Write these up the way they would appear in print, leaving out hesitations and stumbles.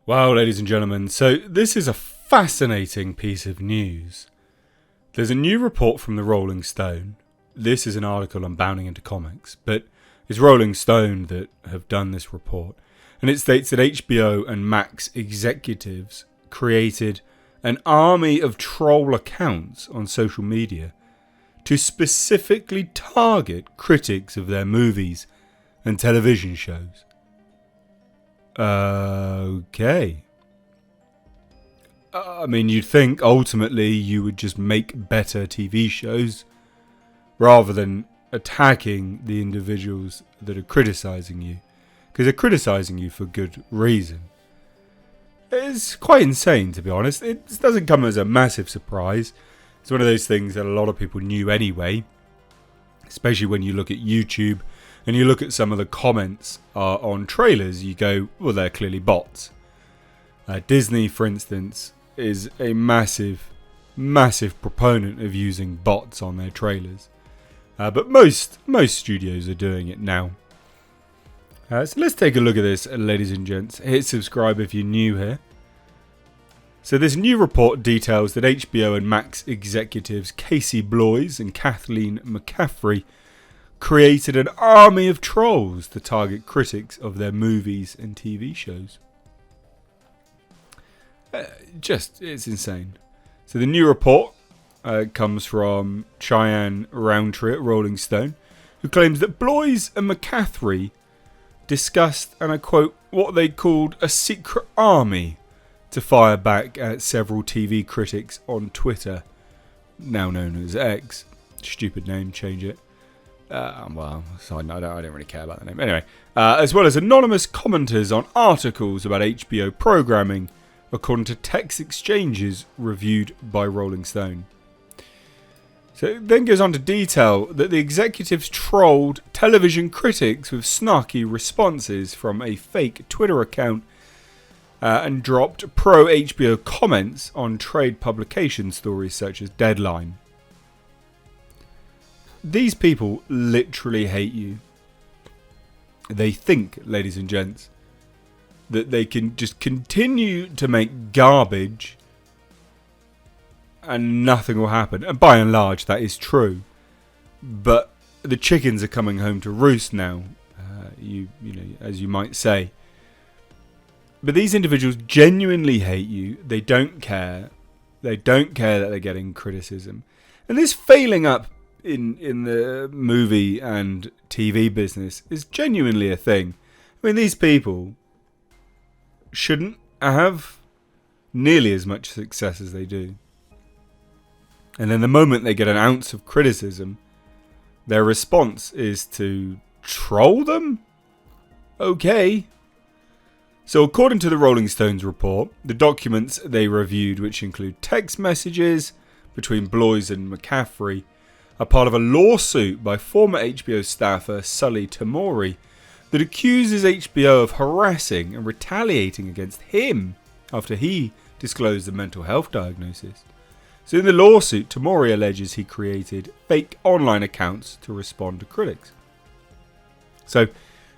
Wow, ladies and gentlemen, so this is a fascinating piece of news. There's a new report from the Rolling Stone. This is an article on Bounding into Comics, but it's Rolling Stone that have done this report. And it states that HBO and Max executives created an army of troll accounts on social media to specifically target critics of their movies and television shows. Okay. I mean, you'd think ultimately you would just make better TV shows rather than attacking the individuals that are criticising you. Because they're criticising you for good reason. It's quite insane, to be honest. It doesn't come as a massive surprise. It's one of those things that a lot of people knew anyway. Especially when you look at YouTube and you look at some of the comments on trailers, you go, well, they're clearly bots. Disney, for instance, is a massive proponent of using bots on their trailers. But most studios are doing it now. So let's take a look at this, ladies and gents. Hit subscribe if you're new here. So this new report details that HBO and Max executives Casey Bloys and Kathleen McCaffrey created an army of trolls to target critics of their movies and TV shows. It's insane. So the new report comes from Cheyenne Roundtree at Rolling Stone, who claims that Bloys and McCaffrey discussed, and I quote, what they called a secret army to fire back at several TV critics on Twitter, now known as X. Stupid name, change it. Side note, I don't really care about the name. Anyway, as well as anonymous commenters on articles about HBO programming, according to text exchanges reviewed by Rolling Stone. So it then goes on to detail that the executives trolled television critics with snarky responses from a fake Twitter account and dropped pro-HBO comments on trade publication stories such as Deadline. These people literally hate you. They think, ladies and gents, that they can just continue to make garbage and nothing will happen. And by and large, that is true. But the chickens are coming home to roost now, you know, as you might say. But these individuals genuinely hate you. They don't care. They don't care that they're getting criticism. And this failing up in the movie and TV business is genuinely a thing. I mean, these people shouldn't have nearly as much success as they do. And then the moment they get an ounce of criticism, their response is to troll them? Okay. So according to the Rolling Stones report, the documents they reviewed, which include text messages between Bloys and McCaffrey, are part of a lawsuit by former HBO staffer Sully Tamori that accuses HBO of harassing and retaliating against him after he disclosed a mental health diagnosis. So in the lawsuit, Tamori alleges he created fake online accounts to respond to critics. So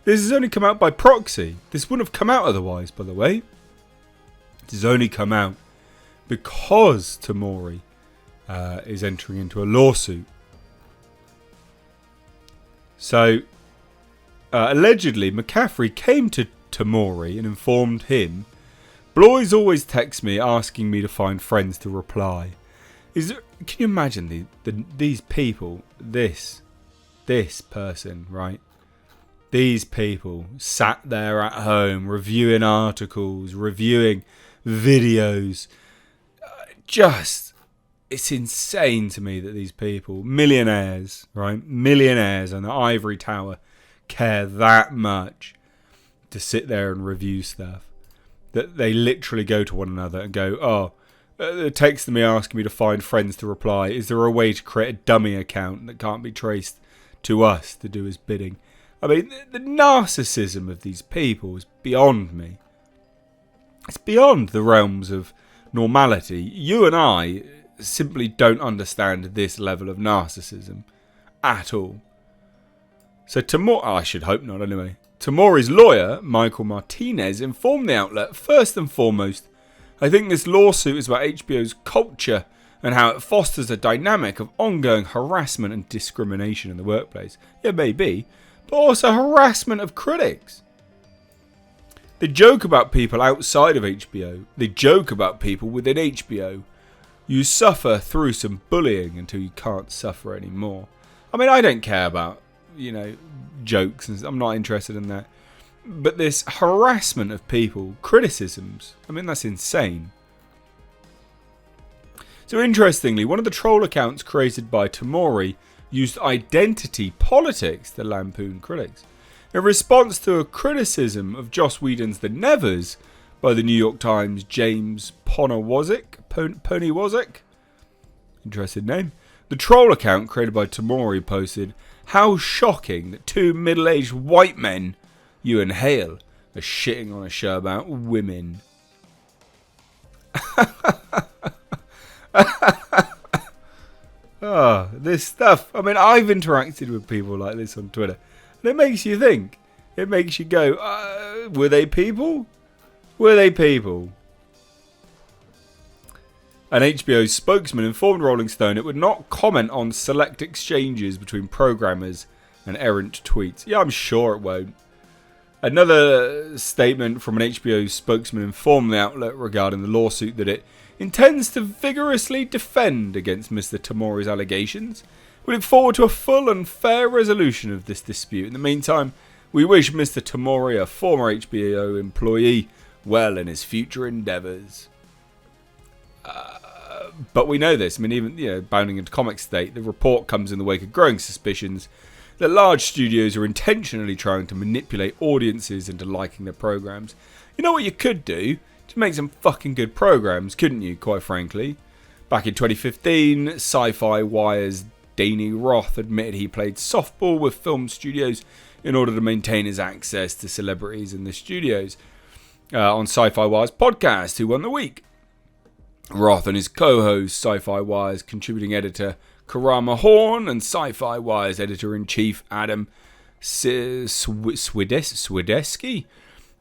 this has only come out by proxy. This wouldn't have come out otherwise, by the way. It has only come out because Tamori is entering into a lawsuit. So allegedly, McCaffrey came to Tamori and informed him, Bloys always texts me asking me to find friends to reply. Can you imagine these people, this person, right? These people sat there at home reviewing articles, reviewing videos. It's insane to me that these people, millionaires, right? Millionaires on the ivory tower, care that much to sit there and review stuff. That they literally go to one another and go, they're texting me asking me to find friends to reply. Is there a way to create a dummy account that can't be traced to us to do his bidding? I mean, the narcissism of these people is beyond me. It's beyond the realms of normality. You and I simply don't understand this level of narcissism at all. So I should hope not anyway. Tamori's lawyer, Michael Martinez, informed the outlet, first and foremost, I think this lawsuit is about HBO's culture and how it fosters a dynamic of ongoing harassment and discrimination in the workplace. Yeah, maybe, but also harassment of critics. They joke about people outside of HBO. They joke about people within HBO. You suffer through some bullying until you can't suffer anymore. I mean, I don't care about, jokes, and I'm not interested in that. But this harassment of people, criticisms, I mean, that's insane. So interestingly, one of the troll accounts created by Tamori used identity politics to lampoon critics. In response to a criticism of Joss Whedon's The Nevers by the New York Times' James Ponywozik, interesting name, the troll account created by Tamori posted, how shocking that two middle-aged white men, you and Hale, are shitting on a show about women. This stuff. I mean, I've interacted with people like this on Twitter. And it makes you think. It makes you go, were they people? Were they people? An HBO spokesman informed Rolling Stone it would not comment on select exchanges between programmers and errant tweets. Yeah, I'm sure it won't. Another statement from an HBO spokesman informed the outlet regarding the lawsuit that it intends to vigorously defend against Mr. Tamori's allegations. We look forward to a full and fair resolution of this dispute. In the meantime, we wish Mr. Tamori, a former HBO employee, well in his future endeavours. But we know this. I mean, even bounding into comic state, the report comes in the wake of growing suspicions that large studios are intentionally trying to manipulate audiences into liking their programs. You know what you could do? To make some fucking good programs, couldn't you, quite frankly? Back in 2015, Sci-Fi Wire's Danny Roth admitted he played softball with film studios in order to maintain his access to celebrities in the studios. On Sci-Fi Wire's podcast, Who Won the Week? Roth and his co-host, Sci-Fi Wire's contributing editor Karama Horn and Sci-Fi Wire's editor-in-chief Adam Swideski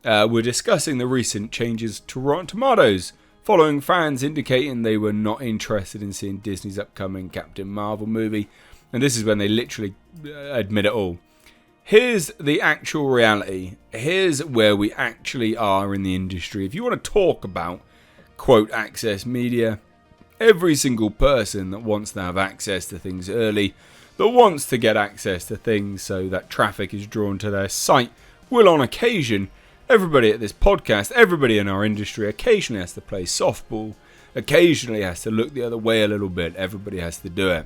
were discussing the recent changes to Rotten Tomatoes, following fans indicating they were not interested in seeing Disney's upcoming Captain Marvel movie. And this is when they literally admit it all. Here's the actual reality. Here's where we actually are in the industry. If you want to talk about, quote, access media, every single person that wants to have access to things early, that wants to get access to things so that traffic is drawn to their site, will on occasion, everybody at this podcast, everybody in our industry occasionally has to play softball, occasionally has to look the other way a little bit, everybody has to do it.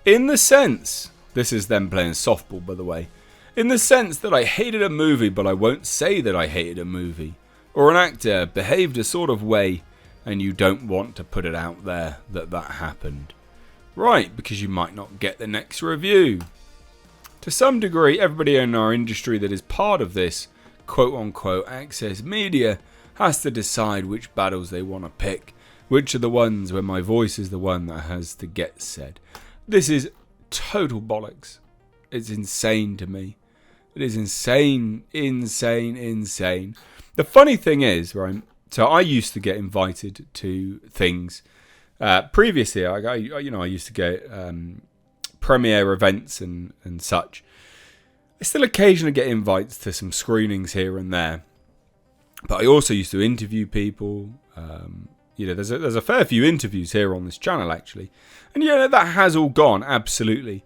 In the sense, this is them playing softball by the way, in the sense that I hated a movie but I won't say that I hated a movie, or an actor behaved a sort of way and you don't want to put it out there that happened. Right, because you might not get the next review. To some degree, everybody in our industry that is part of this quote-unquote access media has to decide which battles they want to pick, which are the ones where my voice is the one that has to get said. This is total bollocks. It's insane to me. It is insane. The funny thing is, right, so I used to get invited to things. Previously, I used to get premiere events and such. I still occasionally get invites to some screenings here and there. But I also used to interview people. There's a fair few interviews here on this channel, actually. And, that has all gone, absolutely.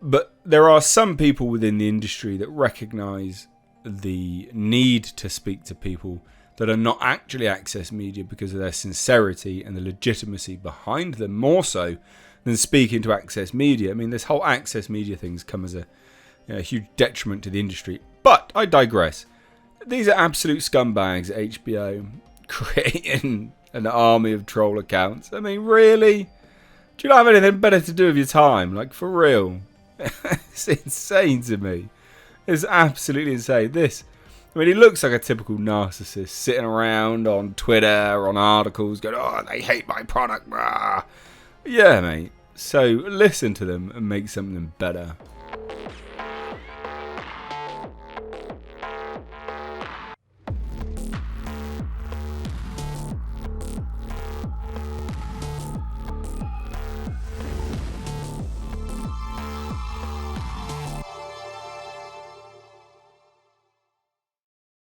But there are some people within the industry that recognise the need to speak to people that are not actually access media because of their sincerity and the legitimacy behind them more so than speaking to access media. I mean, this whole access media thing's come as a huge detriment to the industry. But I digress. These are absolute scumbags at HBO creating an army of troll accounts. I mean, really? Do you not have anything better to do with your time? Like, for real? It's insane to me. It's absolutely insane. He looks like a typical narcissist sitting around on Twitter, on articles, going, oh, they hate my product. Blah. Yeah, mate. So listen to them and make something better.